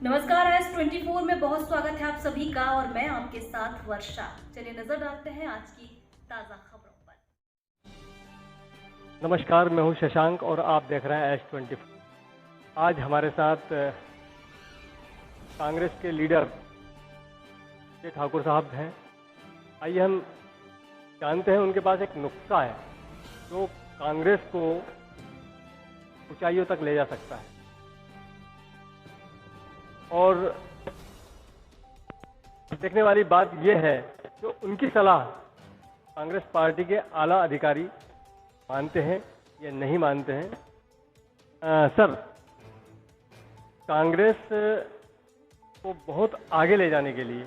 नमस्कार, S24 में बहुत स्वागत है आप सभी का और मैं आपके साथ वर्षा। चलिए नजर डालते हैं आज की ताजा खबरों पर। नमस्कार, मैं हूं शशांक और आप देख रहे हैं S24। आज हमारे साथ कांग्रेस के लीडर के ठाकुर साहब हैं। आइए हम जानते हैं उनके पास एक नुस्खा है जो कांग्रेस को ऊंचाइयों तक ले जा सकता है। और देखने वाली बात यह है कि उनकी सलाह कांग्रेस पार्टी के आला अधिकारी मानते हैं या नहीं मानते हैं। सर, कांग्रेस को बहुत आगे ले जाने के लिए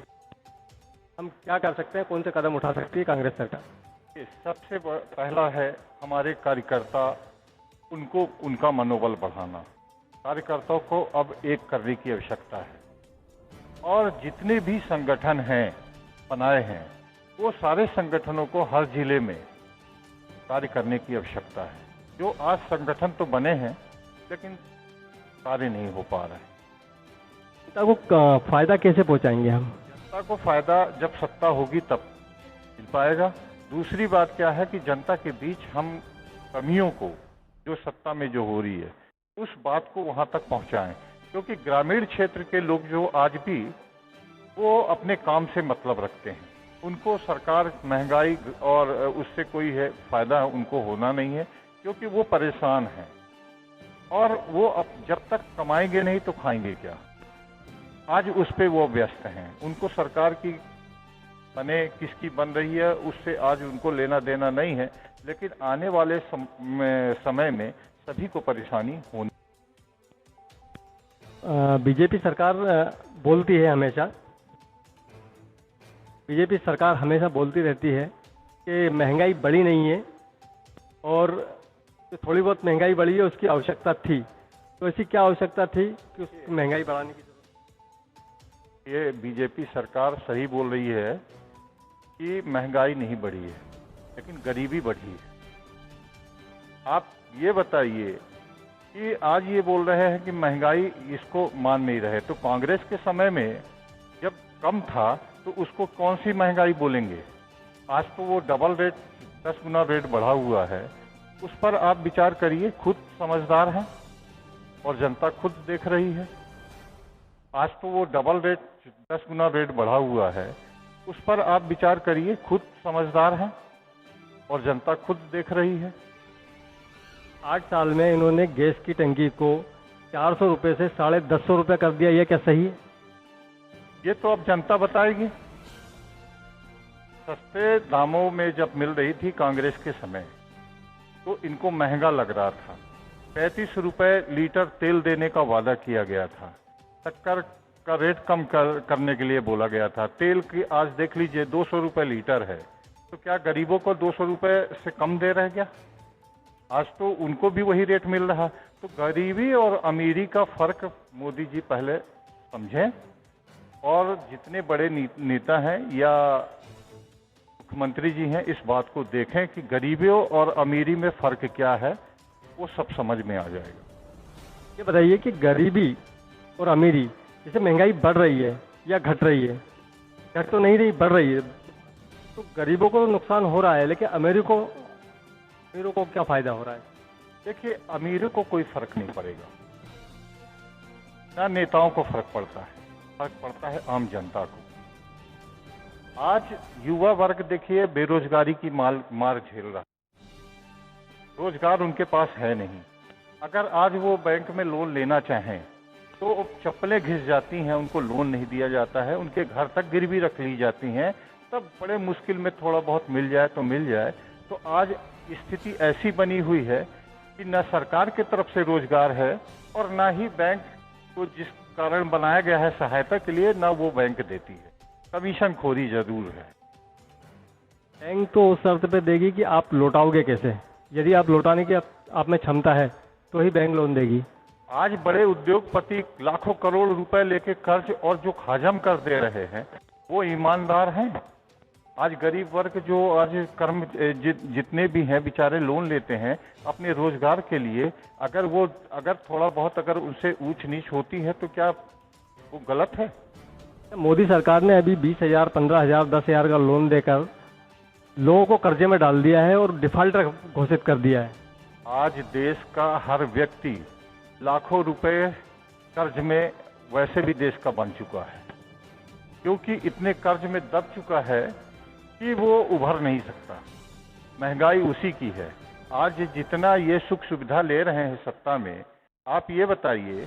हम क्या कर सकते हैं, कौन से कदम उठा सकती है कांग्रेस सरकार? सबसे पहला है हमारे कार्यकर्ता, उनको उनका मनोबल बढ़ाना। कार्यकर्ताओं को अब एक करने की आवश्यकता है और जितने भी संगठन हैं बनाए हैं वो सारे संगठनों को हर जिले में कार्य करने की आवश्यकता है। जो आज संगठन तो बने हैं लेकिन कार्य नहीं हो पा रहे हैं। जनता को फायदा कैसे पहुंचाएंगे हम? जनता को फायदा जब सत्ता होगी तब मिल पाएगा। दूसरी बात क्या है कि जनता के बीच हम कमियों को जो सत्ता में जो हो रही है उस बात को वहां तक पहुंचाएं, क्योंकि ग्रामीण क्षेत्र के लोग जो आज भी वो अपने काम से मतलब रखते हैं। उनको सरकार महंगाई और उससे कोई है फायदा उनको होना नहीं है, क्योंकि वो परेशान हैं और वो अब जब तक कमाएंगे नहीं तो खाएंगे क्या। आज उस पे वो व्यस्त हैं। उनको सरकार की बने किसकी बन रही है उससे आज उनको लेना देना नहीं है, लेकिन आने वाले समय में सभी को परेशानी होनी। बीजेपी सरकार बोलती है हमेशा, बीजेपी सरकार हमेशा बोलती रहती है कि महंगाई बढ़ी नहीं है और जो थोड़ी बहुत महंगाई बढ़ी है उसकी आवश्यकता थी। तो ऐसी क्या आवश्यकता थी कि उसकी महंगाई बढ़ाने की जरूरत? ये बीजेपी सरकार सही बोल रही है कि महंगाई नहीं बढ़ी है लेकिन गरीबी बढ़ी है। आप ये बताइए कि आज ये बोल रहे हैं कि महंगाई इसको मान नहीं रहे, तो कांग्रेस के समय में जब कम था तो उसको कौन सी महंगाई बोलेंगे? आज तो वो डबल रेट 10 गुना रेट बढ़ा हुआ है। उस पर आप विचार करिए, खुद समझदार हैं और जनता खुद देख रही है। आज तो वो डबल रेट 10 गुना रेट बढ़ा हुआ है, उस पर आप विचार करिए, खुद समझदार हैं और जनता खुद देख रही है। 8 साल में इन्होंने गैस की टंकी को 400 रुपये से 150 रुपये कर दिया। ये क्या सही है? ये तो अब जनता बताएगी। सस्ते दामों में जब मिल रही थी कांग्रेस के समय तो इनको महंगा लग रहा था। 35 रुपये लीटर तेल देने का वादा किया गया था। शक्कर का रेट कम करने के लिए बोला गया था। तेल की आज देख लीजिए 200 रुपये लीटर है, तो क्या गरीबों को 200 रुपये से कम दे रह गया? आज तो उनको भी वही रेट मिल रहा। तो गरीबी और अमीरी का फर्क मोदी जी पहले समझें और जितने बड़े नेता हैं या मुख्यमंत्री जी हैं इस बात को देखें कि गरीबी और अमीरी में फर्क क्या है, वो सब समझ में आ जाएगा। ये बताइए कि गरीबी और अमीरी, जैसे महंगाई बढ़ रही है या घट रही है? घट तो नहीं रही, बढ़ रही है। तो गरीबों को तो नुकसान हो रहा है, लेकिन अमीरों को क्या फायदा हो रहा है? देखिए, अमीरों को कोई फर्क नहीं पड़ेगा, ना नेताओं को फर्क पड़ता है, फर्क पड़ता है आम जनता को। आज युवा वर्ग देखिए बेरोजगारी की मार झेल रहा है। रोजगार उनके पास है नहीं। अगर आज वो बैंक में लोन लेना चाहें तो चप्पलें घिस जाती हैं, उनको लोन नहीं दिया जाता है, उनके घर तक गिरवी रख ली जाती हैं। तब बड़े मुश्किल में थोड़ा बहुत मिल जाए तो मिल जाए। तो आज स्थिति ऐसी बनी हुई है कि न सरकार की तरफ से रोजगार है और ना ही बैंक को जिस कारण बनाया गया है सहायता के लिए, ना वो बैंक देती है। कमीशन खोरी जरूर है। बैंक तो उस शर्त पे देगी कि आप लौटाओगे कैसे। यदि आप लौटाने की आप में क्षमता है तो ही बैंक लोन देगी। आज बड़े उद्योगपति लाखों करोड़ रुपए लेके कर्ज और जो खाजम कर दे रहे हैं वो ईमानदार हैं। आज गरीब वर्ग जो आज जितने भी हैं बेचारे लोन लेते हैं अपने रोजगार के लिए। अगर थोड़ा बहुत अगर उनसे ऊंच नीच होती है तो क्या वो गलत है। मोदी सरकार ने अभी 20,000, 15,000, 10,000 का लोन देकर लोगों को कर्जे में डाल दिया है और डिफाल्टर घोषित कर दिया है। आज देश का हर व्यक्ति लाखों रुपए कर्ज में वैसे भी देश का बन चुका है, क्योंकि इतने कर्ज में दब चुका है कि वो उभर नहीं सकता। महंगाई उसी की है। आज जितना ये सुख सुविधा ले रहे हैं सत्ता में, आप ये बताइए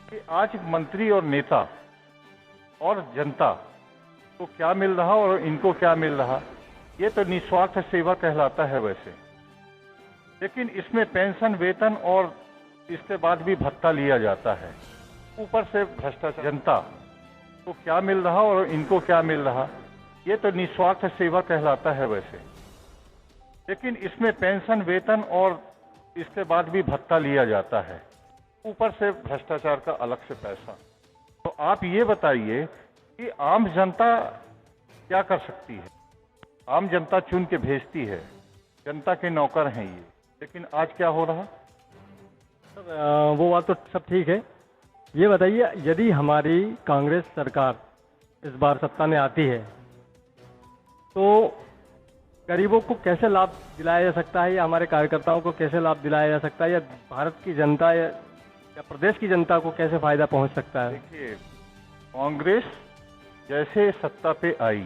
कि आज मंत्री और नेता और जनता को क्या मिल रहा और इनको क्या मिल रहा। ये तो निस्वार्थ सेवा कहलाता है वैसे, लेकिन इसमें पेंशन, वेतन और इसके बाद भी भत्ता लिया जाता है। ऊपर से भ्रष्टाचार। जनता को क्या मिल रहा और इनको क्या मिल रहा। ये तो निस्वार्थ सेवा कहलाता है वैसे, लेकिन इसमें पेंशन, वेतन और इसके बाद भी भत्ता लिया जाता है। ऊपर से भ्रष्टाचार का अलग से पैसा। तो आप ये बताइए कि आम जनता क्या कर सकती है। आम जनता चुन के भेजती है, जनता के नौकर हैं ये। लेकिन आज क्या हो रहा। सर, वो बात तो सब ठीक है। ये बताइए, यदि हमारी कांग्रेस सरकार इस बार सत्ता में आती है तो गरीबों को कैसे लाभ दिलाया जा सकता है, या हमारे कार्यकर्ताओं को कैसे लाभ दिलाया जा सकता है, या भारत की जनता या प्रदेश की जनता को कैसे फायदा पहुंच सकता है। देखिए, कांग्रेस जैसे सत्ता पे आई,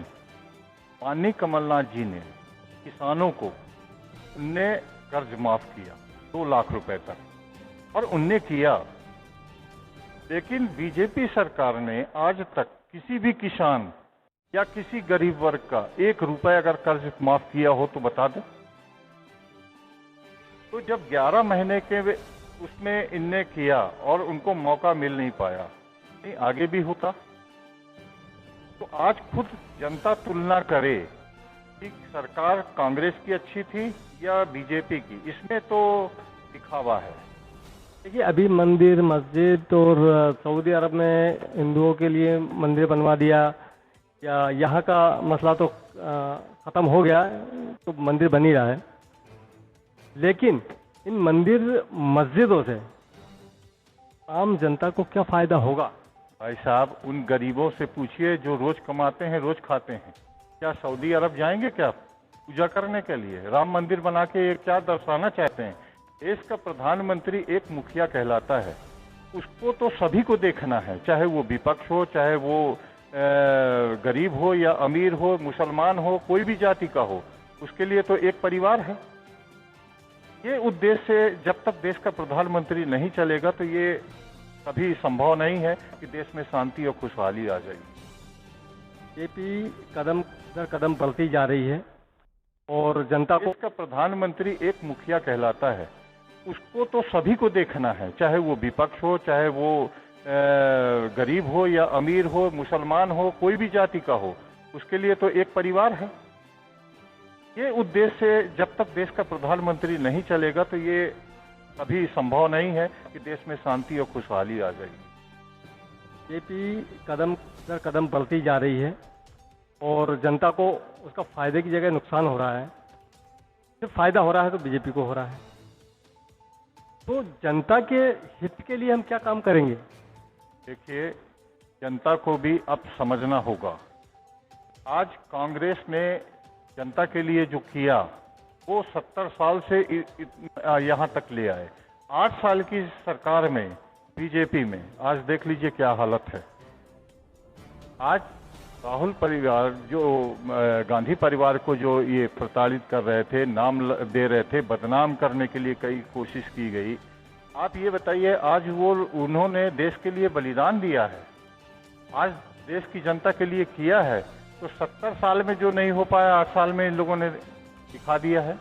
माननीय कमलनाथ जी ने किसानों को उनने कर्ज माफ किया 2 लाख रुपए तक, और उनने किया। लेकिन बीजेपी सरकार ने आज तक किसी भी किसान या किसी गरीब वर्ग का 1 रुपए अगर कर्ज माफ किया हो तो बता दें। तो जब 11 महीने के उसमें इनने किया और उनको मौका मिल नहीं पाया, नहीं आगे भी होता। तो आज खुद जनता तुलना करे कि सरकार कांग्रेस की अच्छी थी या बीजेपी की, इसमें तो दिखावा है। देखिए, अभी मंदिर, मस्जिद और सऊदी अरब में हिंदुओं के लिए मंदिर बनवा दिया, या यहाँ का मसला तो ख़त्म हो गया, तो मंदिर बन ही रहा है। लेकिन इन मंदिर मस्जिदों से आम जनता को क्या फ़ायदा होगा। भाई साहब, उन गरीबों से पूछिए जो रोज कमाते हैं, रोज खाते हैं। क्या सऊदी अरब जाएंगे क्या पूजा करने के लिए? राम मंदिर बना के ये क्या दर्शाना चाहते हैं? देश का प्रधानमंत्री एक मुखिया कहलाता है, उसको तो सभी को देखना है, चाहे वो विपक्ष हो, चाहे वो गरीब हो या अमीर हो, मुसलमान हो, कोई भी जाति का हो, उसके लिए तो एक परिवार है। ये उद्देश्य से जब तक देश का प्रधानमंत्री नहीं चलेगा तो ये कभी संभव नहीं है कि देश में शांति और खुशहाली आ जाएगी। बीजेपी कदम दर कदम बढ़ती जा रही है और जनता को। इसका प्रधानमंत्री एक मुखिया कहलाता है, उसको तो सभी को देखना है, चाहे वो विपक्ष हो, चाहे वो गरीब हो या अमीर हो, मुसलमान हो, कोई भी जाति का हो, उसके लिए तो एक परिवार है। ये उद्देश्य से जब तक देश का प्रधानमंत्री नहीं चलेगा तो ये कभी संभव नहीं है कि देश में शांति और खुशहाली आ जाएगी। बीजेपी कदम दर कदम बढ़ती जा रही है और जनता को उसका फायदे की जगह नुकसान हो रहा है। सिर्फ फायदा हो रहा है तो बीजेपी को हो रहा है। तो जनता के हित के लिए हम क्या काम करेंगे? देखिए, जनता को भी अब समझना होगा। आज कांग्रेस ने जनता के लिए जो किया वो 70 साल से यहाँ तक ले आए। 8 साल की सरकार में, बीजेपी में, आज देख लीजिए क्या हालत है। आज राहुल परिवार जो गांधी परिवार को जो ये प्रताड़ित कर रहे थे, नाम दे रहे थे, बदनाम करने के लिए कई कोशिश की गई। आप ये बताइए, आज वो उन्होंने देश के लिए बलिदान दिया है, आज देश की जनता के लिए किया है। तो 70 साल में जो नहीं हो पाया 8 साल में इन लोगों ने दिखा दिया है।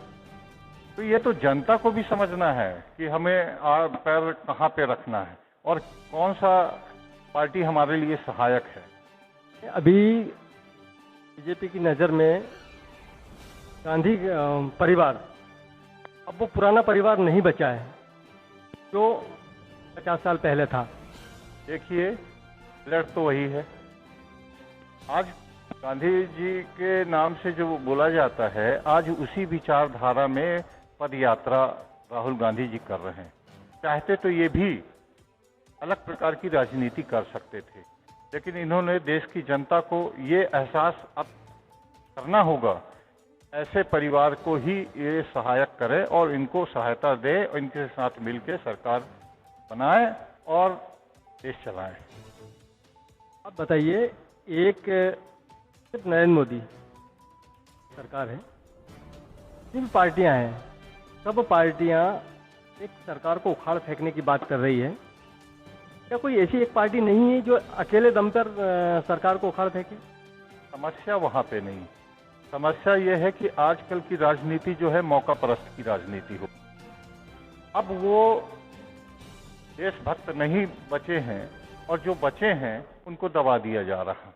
तो ये तो जनता को भी समझना है कि हमें पैर कहाँ पे रखना है और कौन सा पार्टी हमारे लिए सहायक है। अभी बीजेपी की नज़र में गांधी परिवार अब वो पुराना परिवार नहीं बचा है जो 50 साल पहले था। देखिए, फ्लैट तो वही है। आज गांधी जी के नाम से जो बोला जाता है, आज उसी विचारधारा में पद यात्रा राहुल गांधी जी कर रहे हैं। चाहते तो ये भी अलग प्रकार की राजनीति कर सकते थे, लेकिन इन्होंने देश की जनता को ये एहसास अब करना होगा, ऐसे परिवार को ही ये सहायक करे और इनको सहायता दे और इनके साथ मिलकर सरकार बनाए और देश चलाए। आप बताइए, एक सिर्फ नरेंद्र मोदी सरकार है, जिन पार्टियां हैं सब पार्टियां एक सरकार को उखाड़ फेंकने की बात कर रही है। क्या कोई ऐसी एक पार्टी नहीं है जो अकेले दम पर सरकार को उखाड़ फेंके? समस्या वहां पे नहीं, समस्या यह है कि आजकल की राजनीति जो है मौका परस्त की राजनीति हो। अब वो देशभक्त नहीं बचे हैं और जो बचे हैं उनको दबा दिया जा रहा।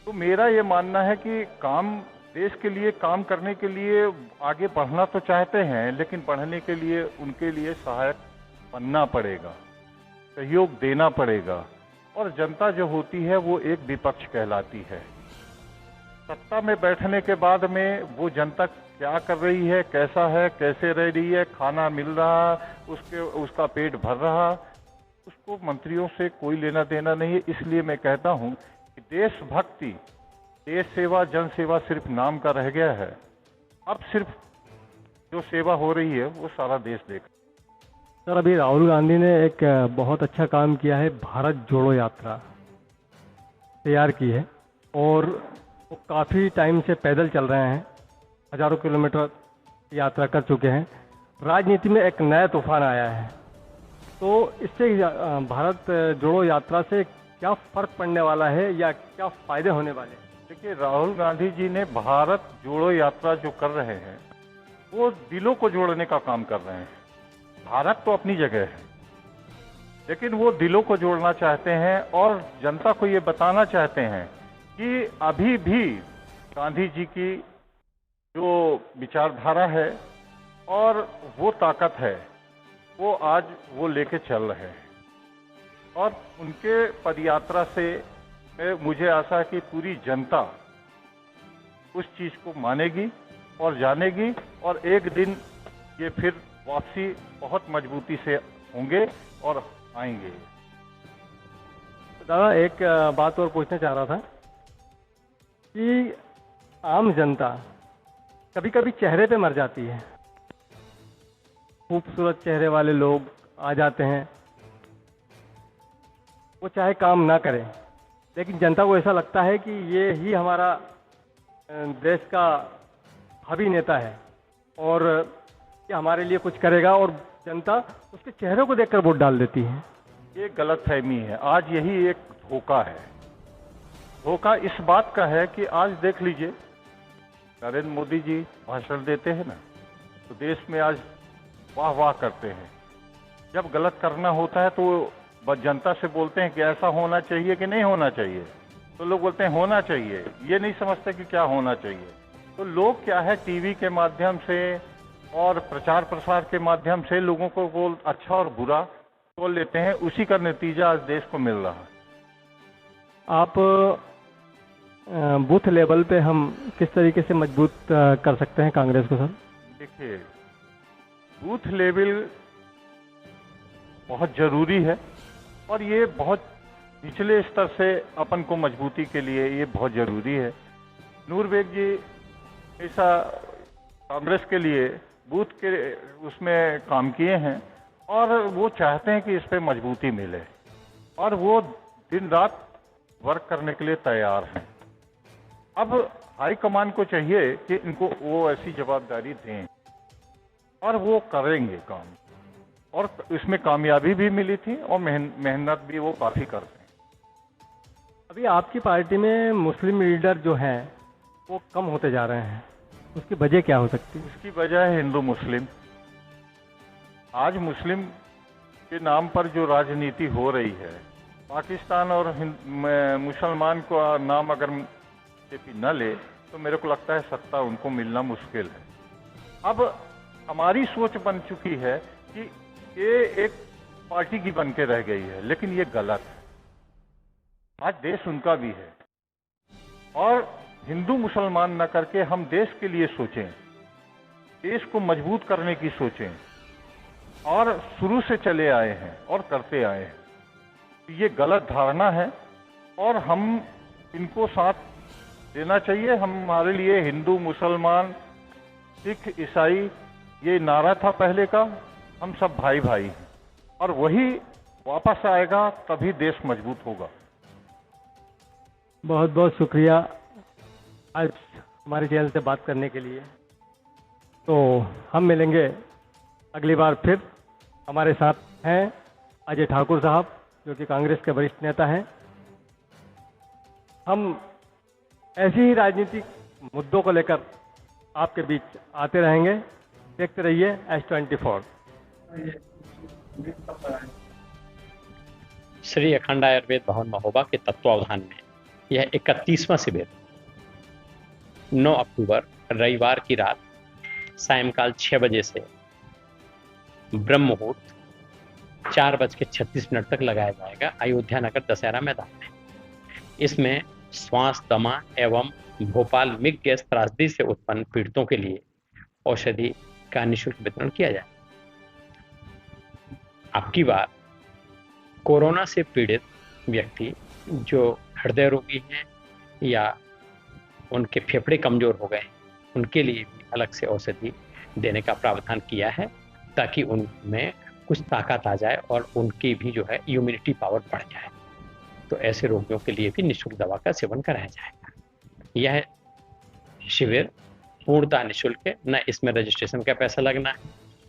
तो मेरा ये मानना है कि काम देश के लिए काम करने के लिए आगे बढ़ना तो चाहते हैं, लेकिन बढ़ने के लिए उनके लिए सहायक बनना पड़ेगा, सहयोग देना पड़ेगा। और जनता जो होती है वो एक विपक्ष कहलाती है। सत्ता में बैठने के बाद में वो जनता क्या कर रही है, कैसा है, कैसे रह रही है, खाना मिल रहा, उसका पेट भर रहा, उसको मंत्रियों से कोई लेना देना नहीं है। इसलिए मैं कहता हूं कि देशभक्ति, देश सेवा, जन सेवा सिर्फ नाम का रह गया है। अब सिर्फ जो सेवा हो रही है वो सारा देश देख। सर, अभी राहुल गांधी ने एक बहुत अच्छा काम किया है, भारत जोड़ो यात्रा तैयार की है और वो काफ़ी टाइम से पैदल चल रहे हैं, हजारों किलोमीटर यात्रा कर चुके हैं। राजनीति में एक नया तूफान आया है, तो इससे भारत जोड़ो यात्रा से क्या फर्क पड़ने वाला है या क्या फायदे होने वाले हैं? देखिए, राहुल गांधी जी ने भारत जोड़ो यात्रा जो कर रहे हैं वो दिलों को जोड़ने का काम कर रहे हैं। भारत तो अपनी जगह है, लेकिन वो दिलों को जोड़ना चाहते हैं और जनता को ये बताना चाहते हैं कि अभी भी गांधी जी की जो विचारधारा है और वो ताकत है वो आज वो लेके चल रहे हैं। और उनके पदयात्रा से मुझे आशा है कि पूरी जनता उस चीज को मानेगी और जानेगी और एक दिन ये फिर वापसी बहुत मजबूती से होंगे और आएंगे। दादा, एक बात और पूछना चाह रहा था कि आम जनता कभी कभी चेहरे पे मर जाती है। खूबसूरत चेहरे वाले लोग आ जाते हैं, वो चाहे काम ना करें, लेकिन जनता को ऐसा लगता है कि ये ही हमारा देश का भावी नेता है और ये हमारे लिए कुछ करेगा, और जनता उसके चेहरे को देखकर वोट डाल देती है। ये गलतफहमी है। आज यही एक धोखा है। धोखा इस बात का है कि आज देख लीजिए, नरेंद्र मोदी जी भाषण देते हैं ना, तो देश में आज वाह वाह करते हैं। जब गलत करना होता है तो जनता से बोलते हैं कि ऐसा होना चाहिए कि नहीं होना चाहिए, तो लोग बोलते हैं होना चाहिए। ये नहीं समझते कि क्या होना चाहिए। तो लोग क्या है, टीवी के माध्यम से और प्रचार प्रसार के माध्यम से लोगों को वो अच्छा और बुरा बोल लेते हैं। उसी का नतीजा आज देश को मिल रहा है। आप बूथ लेवल पे हम किस तरीके से मजबूत कर सकते हैं कांग्रेस को? सर देखिए, बूथ लेवल बहुत जरूरी है और ये बहुत निचले स्तर से अपन को मजबूती के लिए ये बहुत जरूरी है। नूर बेग जी ऐसा कांग्रेस के लिए बूथ के उसमें काम किए हैं और वो चाहते हैं कि इस पे मजबूती मिले और वो दिन रात वर्क करने के लिए तैयार हैं। अब हाईकमान को चाहिए कि इनको वो ऐसी जवाबदारी दें और वो करेंगे काम, और इसमें कामयाबी भी मिली थी और मेहनत भी वो काफ़ी करते हैं। अभी आपकी पार्टी में मुस्लिम लीडर जो हैं वो कम होते जा रहे हैं, उसकी वजह क्या हो सकती है? इसकी वजह है हिंदू मुस्लिम। आज मुस्लिम के नाम पर जो राजनीति हो रही है, पाकिस्तान और मुसलमान को नाम अगर बीजेपी न ले तो मेरे को लगता है सत्ता उनको मिलना मुश्किल है। अब हमारी सोच बन चुकी है कि ये एक पार्टी की बन के रह गई है, लेकिन ये गलत है। आज देश उनका भी है और हिंदू मुसलमान न करके हम देश के लिए सोचें, देश को मजबूत करने की सोचें, और शुरू से चले आए हैं और करते आए हैं। ये गलत धारणा है और हम इनको साथ देना चाहिए। हमारे लिए हिंदू, मुसलमान, सिख, ईसाई ये नारा था पहले का, हम सब भाई भाई हैं और वही वापस आएगा, तभी देश मजबूत होगा। बहुत बहुत शुक्रिया आज हमारे चैनल से बात करने के लिए। तो हम मिलेंगे अगली बार फिर। हमारे साथ हैं अजय ठाकुर साहब, जो कि कांग्रेस के वरिष्ठ नेता हैं। हम ऐसी ही राजनीतिक मुद्दों को लेकर आपके बीच आते रहेंगे। देखते रहिए S24। श्री अखंड आयुर्वेद भवन महोबा के तत्वावधान में यह 31वां शिविर 9 अक्टूबर रविवार की रात सायंकाल 6 बजे से ब्रह्म मुहूर्त 4:36 तक लगाया जाएगा अयोध्या नगर दशहरा मैदान में। इसमें श्वास, दमा एवं भोपाल मिग गैस त्रासदी से उत्पन्न पीड़ितों के लिए औषधि का निःशुल्क वितरण किया जाए। अब की बार कोरोना से पीड़ित व्यक्ति जो हृदय रोगी हैं या उनके फेफड़े कमजोर हो गए, उनके लिए भी अलग से औषधि देने का प्रावधान किया है, ताकि उनमें कुछ ताकत आ जाए और उनकी भी जो है इम्यूनिटी पावर बढ़ जाए। तो ऐसे रोगियों के लिए भी निःशुल्क दवा का सेवन कराया जाएगा। यह शिविर पूर्णतः निःशुल्क है, न इसमें रजिस्ट्रेशन का पैसा लगना है,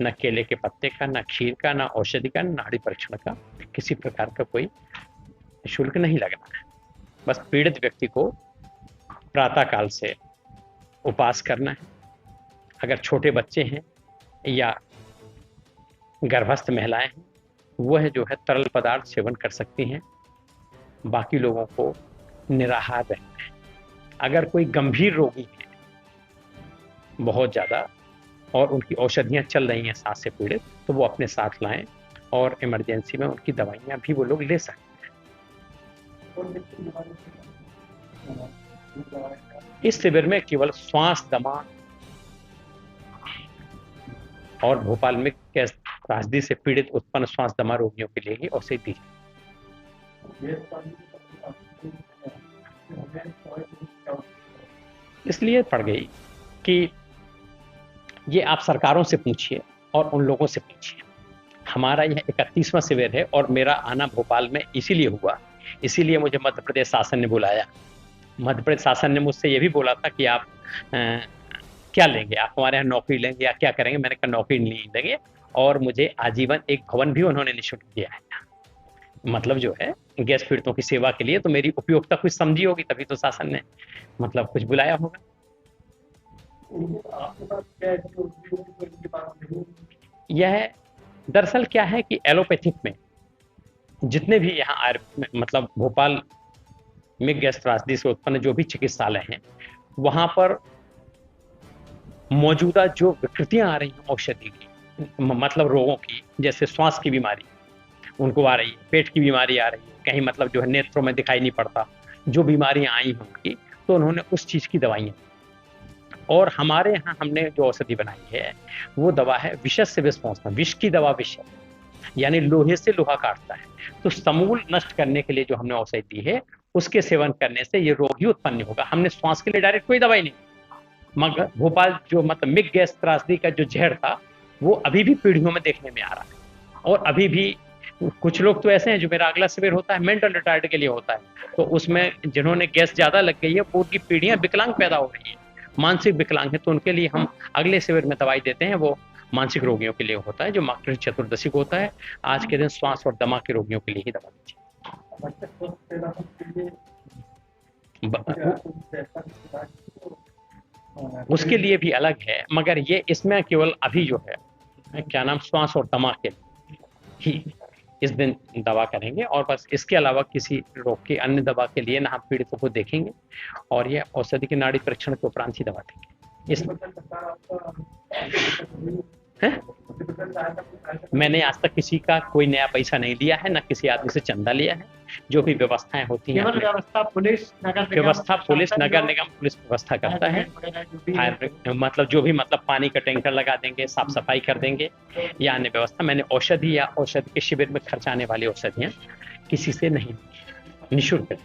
न केले के पत्ते का, न खीर का, न औषधि का, न नाड़ी परीक्षण का, किसी प्रकार का कोई शुल्क नहीं लगना है। बस पीड़ित व्यक्ति को प्रातः काल से उपवास करना है। अगर छोटे बच्चे हैं या गर्भस्थ महिलाएं हैं, वह जो है तरल पदार्थ सेवन कर सकती हैं। बाकी लोगों को निराहार रहना है। अगर कोई गंभीर रोगी है बहुत ज़्यादा और उनकी औषधियाँ चल रही हैं सांस से पीड़ित, तो वो अपने साथ लाएं और इमरजेंसी में उनकी दवाइयाँ भी वो लोग ले सकते हैं। इस शिविर में केवल श्वास, दमा और भोपाल में गैस त्रासदी से पीड़ित उत्पन्न श्वास दमा रोगियों के लिए ही औषधि दी जाए। इसलिए पड़ गई कि ये आप सरकारों से पूछिए और उन लोगों से पूछिए। हमारा यह 31वां शिविर है और मेरा आना भोपाल में इसीलिए हुआ, इसीलिए मुझे मध्य प्रदेश शासन ने बुलाया। मध्य प्रदेश शासन ने मुझसे ये भी बोला था कि आप क्या लेंगे, आप हमारे यहाँ नौकरी लेंगे या क्या करेंगे। मैंने कहा नौकरी नहीं लेंगे, और मुझे आजीवन एक भवन भी उन्होंने निःशुल्क दिया है। मतलब जो है गैस पीड़ितों की सेवा के लिए, तो मेरी उपयोगिता कुछ समझी होगी, तभी तो शासन ने मतलब कुछ बुलाया होगा। यह दरअसल क्या है कि एलोपैथिक में जितने भी यहाँ मतलब भोपाल में गैस त्रासदी से उत्पन्न जो भी चिकित्सालय हैं, वहां पर मौजूदा जो विकृतियां आ रही हैं औषधि की, मतलब रोगों की, जैसे श्वास की बीमारी उनको आ रही है, पेट की बीमारी आ रही है, कहीं मतलब जो है नेत्रों में दिखाई नहीं पड़ता, जो बीमारियां आई हैं उनकी, तो उन्होंने उस चीज की दवाइयां। और हमारे यहाँ हमने जो औषधि बनाई है वो दवा है विष से विष पहुंचना। विष की दवा विष है, यानी लोहे से लोहा काटता है। तो समूल नष्ट करने के लिए जो हमने औषधि दी है, उसके सेवन करने से ये रोग ही उत्पन्न होगा। हमने श्वास के लिए डायरेक्ट कोई दवाई नहीं, मगर भोपाल जो मतलब मिग गैस त्रासदी का जो जहर था, वो अभी भी पीढ़ियों में देखने में आ रहा है। और अभी भी कुछ लोग तो ऐसे हैं, जो मेरा अगला शिविर होता है मेंटल रिटायर्ड के लिए होता है, तो उसमें जिन्होंने गैस ज्यादा लग गई है, पूरी पीढ़ियां विकलांग पैदा हो रही है, मानसिक विकलांग है, तो उनके लिए हम अगले शिविर में दवाई देते हैं। वो मानसिक रोगियों के लिए होता है, जो मातृ चतुर्दशी को होता है। आज के दिन श्वास और दमा के रोगियों के लिए ही दवा दीजिए। उसके लिए भी अलग है, मगर ये इसमें केवल अभी जो है क्या नाम श्वास और दमा के ही इस दिन दवा करेंगे, और बस इसके अलावा किसी रोग की अन्य दवा के लिए ना हम पीड़ितों को देखेंगे, और ये औषधि के नाड़ी परीक्षण के उपरांत ही दवा देंगे। इस मैंने आज तक किसी का कोई नया पैसा नहीं लिया है, ना किसी आदमी से चंदा लिया है। जो भी व्यवस्थाएं होती हैं, व्यवस्था पुलिस नगर निगम पुलिस व्यवस्था करता है। फायर मतलब जो भी मतलब पानी का टैंकर लगा देंगे, साफ सफाई कर देंगे, या अन्य व्यवस्था। मैंने औषधि या औषधि के शिविर में खर्च आने वाली औषधियाँ किसी से नहीं, निःशुल्क।